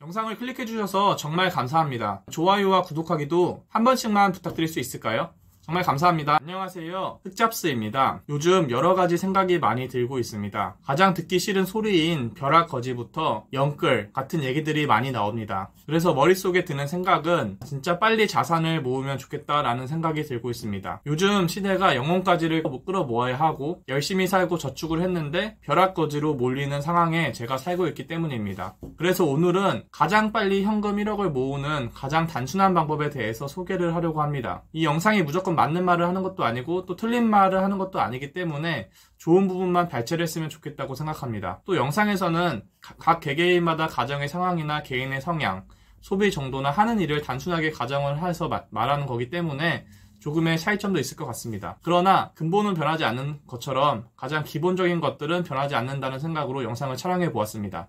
영상을 클릭해주셔서 정말 감사합니다. 좋아요와 구독하기도 한 번씩만 부탁드릴 수 있을까요? 정말 감사합니다. 안녕하세요. 흑잡스입니다. 요즘 여러가지 생각이 많이 들고 있습니다. 가장 듣기 싫은 소리인 벼락거지부터 영끌 같은 얘기들이 많이 나옵니다. 그래서 머릿속에 드는 생각은 진짜 빨리 자산을 모으면 좋겠다라는 생각이 들고 있습니다. 요즘 시대가 영혼까지를 끌어모아야 하고 열심히 살고 저축을 했는데 벼락거지로 몰리는 상황에 제가 살고 있기 때문입니다. 그래서 오늘은 가장 빨리 현금 1억을 모으는 가장 단순한 방법에 대해서 소개를 하려고 합니다. 이 영상이 무조건 맞는 말을 하는 것도 아니고 또 틀린 말을 하는 것도 아니기 때문에 좋은 부분만 발췌를 했으면 좋겠다고 생각합니다. 또 영상에서는 각 개개인마다 가정의 상황이나 개인의 성향, 소비 정도나 하는 일을 단순하게 가정을 해서 말하는 거기 때문에 조금의 차이점도 있을 것 같습니다. 그러나 근본은 변하지 않는 것처럼 가장 기본적인 것들은 변하지 않는다는 생각으로 영상을 촬영해 보았습니다.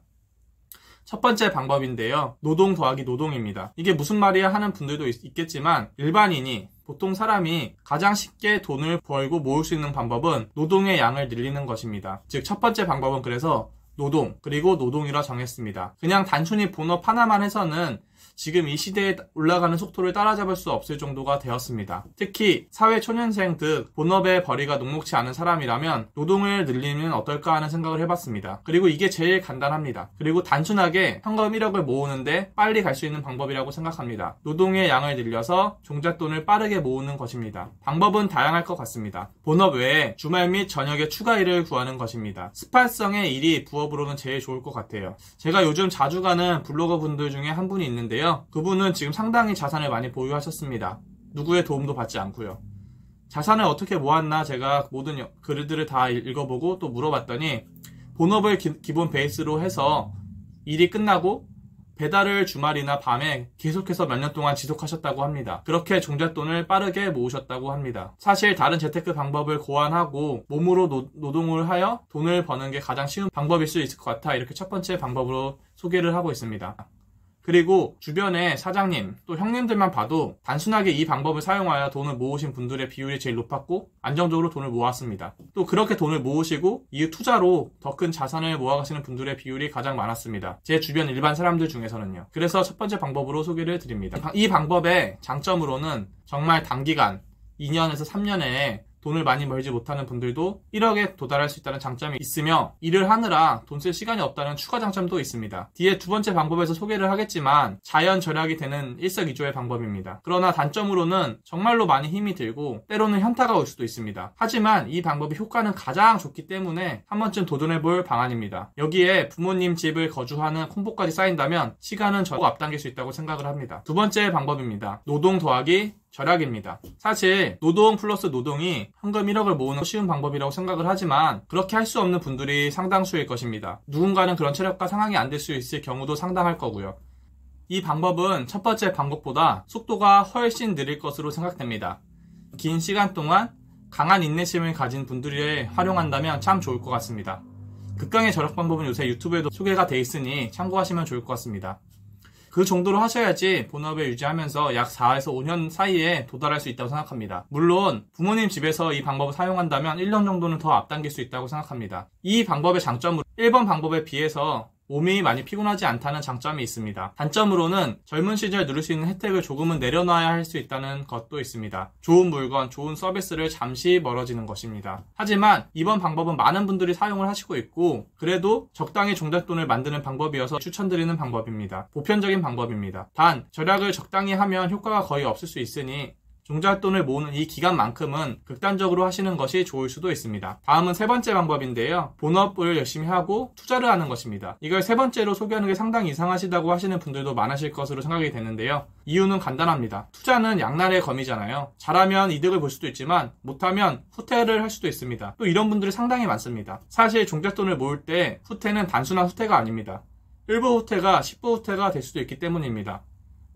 첫 번째 방법인데요. 노동 더하기 노동입니다. 이게 무슨 말이야 하는 분들도 있겠지만 일반인이 보통 사람이 가장 쉽게 돈을 벌고 모을 수 있는 방법은 노동의 양을 늘리는 것입니다. 즉 첫 번째 방법은 그래서 노동, 그리고 노동이라 정했습니다. 그냥 단순히 본업 하나만 해서는 지금 이 시대에 올라가는 속도를 따라잡을 수 없을 정도가 되었습니다. 특히 사회초년생 등 본업의 벌이가 녹록치 않은 사람이라면 노동을 늘리면 어떨까 하는 생각을 해봤습니다. 그리고 이게 제일 간단합니다. 그리고 단순하게 현금 1억을 모으는데 빨리 갈 수 있는 방법이라고 생각합니다. 노동의 양을 늘려서 종잣돈을 빠르게 모으는 것입니다. 방법은 다양할 것 같습니다. 본업 외에 주말 및 저녁에 추가 일을 구하는 것입니다. 스파성의 일이 부업으로는 제일 좋을 것 같아요. 제가 요즘 자주 가는 블로거 분들 중에 한 분이 있는데요. 그분은 지금 상당히 자산을 많이 보유하셨습니다. 누구의 도움도 받지 않고요. 자산을 어떻게 모았나 제가 모든 글들을 다 읽어보고 또 물어봤더니 본업을 기본 베이스로 해서 일이 끝나고 배달을 주말이나 밤에 계속해서 몇 년 동안 지속하셨다고 합니다. 그렇게 종잣돈을 빠르게 모으셨다고 합니다. 사실 다른 재테크 방법을 고안하고 몸으로 노동을 하여 돈을 버는 게 가장 쉬운 방법일 수 있을 것 같아 이렇게 첫 번째 방법으로 소개를 하고 있습니다. 그리고 주변에 사장님 또 형님들만 봐도 단순하게 이 방법을 사용하여 돈을 모으신 분들의 비율이 제일 높았고 안정적으로 돈을 모았습니다. 또 그렇게 돈을 모으시고 이후 투자로 더 큰 자산을 모아가시는 분들의 비율이 가장 많았습니다. 제 주변 일반 사람들 중에서는요. 그래서 첫 번째 방법으로 소개를 드립니다. 이 방법의 장점으로는 정말 단기간 2년에서 3년에 돈을 많이 벌지 못하는 분들도 1억에 도달할 수 있다는 장점이 있으며 일을 하느라 돈 쓸 시간이 없다는 추가 장점도 있습니다. 뒤에 두 번째 방법에서 소개를 하겠지만 자연 절약이 되는 일석이조의 방법입니다. 그러나 단점으로는 정말로 많이 힘이 들고 때로는 현타가 올 수도 있습니다. 하지만 이 방법의 효과는 가장 좋기 때문에 한 번쯤 도전해볼 방안입니다. 여기에 부모님 집을 거주하는 콤보까지 쌓인다면 시간은 더 앞당길 수 있다고 생각을 합니다. 두 번째 방법입니다. 노동 더하기 절약입니다. 사실 노동 플러스 노동이 현금 1억을 모으는 쉬운 방법이라고 생각을 하지만 그렇게 할 수 없는 분들이 상당수일 것입니다. 누군가는 그런 체력과 상황이 안 될 수 있을 경우도 상당할 거고요. 이 방법은 첫 번째 방법보다 속도가 훨씬 느릴 것으로 생각됩니다. 긴 시간 동안 강한 인내심을 가진 분들이 활용한다면 참 좋을 것 같습니다. 극강의 절약 방법은 요새 유튜브에도 소개가 돼 있으니 참고하시면 좋을 것 같습니다. 그 정도로 하셔야지 본업을 유지하면서 약 4에서 5년 사이에 도달할 수 있다고 생각합니다. 물론 부모님 집에서 이 방법을 사용한다면 1년 정도는 더 앞당길 수 있다고 생각합니다. 이 방법의 장점으로 1번 방법에 비해서 몸이 많이 피곤하지 않다는 장점이 있습니다. 단점으로는 젊은 시절 누릴 수 있는 혜택을 조금은 내려놔야 할 수 있다는 것도 있습니다. 좋은 물건, 좋은 서비스를 잠시 멀어지는 것입니다. 하지만 이번 방법은 많은 분들이 사용을 하시고 있고 그래도 적당히 종잣돈을 만드는 방법이어서 추천드리는 방법입니다. 보편적인 방법입니다. 단 절약을 적당히 하면 효과가 거의 없을 수 있으니 종잣돈을 모으는 이 기간만큼은 극단적으로 하시는 것이 좋을 수도 있습니다. 다음은 세 번째 방법인데요. 본업을 열심히 하고 투자를 하는 것입니다. 이걸 세 번째로 소개하는 게 상당히 이상하시다고 하시는 분들도 많으실 것으로 생각이 되는데요. 이유는 간단합니다. 투자는 양날의 검이잖아요. 잘하면 이득을 볼 수도 있지만 못하면 후퇴를 할 수도 있습니다. 또 이런 분들이 상당히 많습니다. 사실 종잣돈을 모을 때 후퇴는 단순한 후퇴가 아닙니다. 일부 후퇴가 10부 후퇴가 될 수도 있기 때문입니다.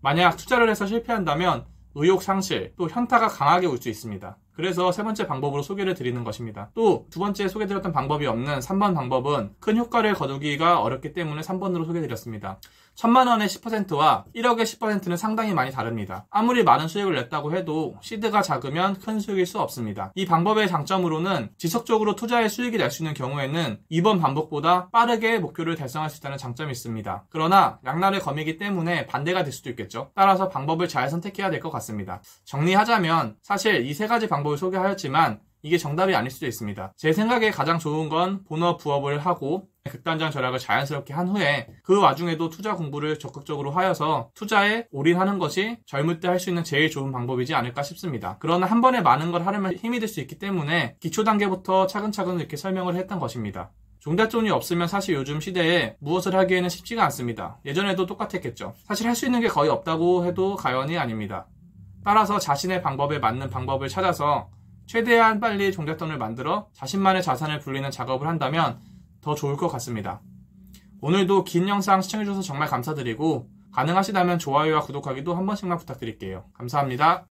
만약 투자를 해서 실패한다면 의욕 상실, 또 현타가 강하게 올 수 있습니다. 그래서 세 번째 방법으로 소개를 드리는 것입니다. 또 두 번째 소개드렸던 방법이 없는 3번 방법은 큰 효과를 거두기가 어렵기 때문에 3번으로 소개드렸습니다. 1000만 원의 10%와 1억의 10%는 상당히 많이 다릅니다. 아무리 많은 수익을 냈다고 해도 시드가 작으면 큰 수익일 수 없습니다. 이 방법의 장점으로는 지속적으로 투자에 수익이 날 수 있는 경우에는 이번 반복보다 빠르게 목표를 달성할 수 있다는 장점이 있습니다. 그러나 양날의 검이기 때문에 반대가 될 수도 있겠죠. 따라서 방법을 잘 선택해야 될 것 같습니다. 정리하자면 사실 이 세 가지 방법을 소개하였지만 이게 정답이 아닐 수도 있습니다. 제 생각에 가장 좋은 건 본업, 부업을 하고 극단적 절약을 자연스럽게 한 후에 그 와중에도 투자 공부를 적극적으로 하여서 투자에 올인하는 것이 젊을 때 할 수 있는 제일 좋은 방법이지 않을까 싶습니다. 그러나 한 번에 많은 걸 하려면 힘이 들 수 있기 때문에 기초 단계부터 차근차근 이렇게 설명을 했던 것입니다. 종잣돈이 없으면 사실 요즘 시대에 무엇을 하기에는 쉽지가 않습니다. 예전에도 똑같았겠죠. 사실 할 수 있는 게 거의 없다고 해도 과언이 아닙니다. 따라서 자신의 방법에 맞는 방법을 찾아서 최대한 빨리 종잣돈을 만들어 자신만의 자산을 불리는 작업을 한다면 더 좋을 것 같습니다. 오늘도 긴 영상 시청해주셔서 정말 감사드리고 가능하시다면 좋아요와 구독하기도 한 번씩만 부탁드릴게요. 감사합니다.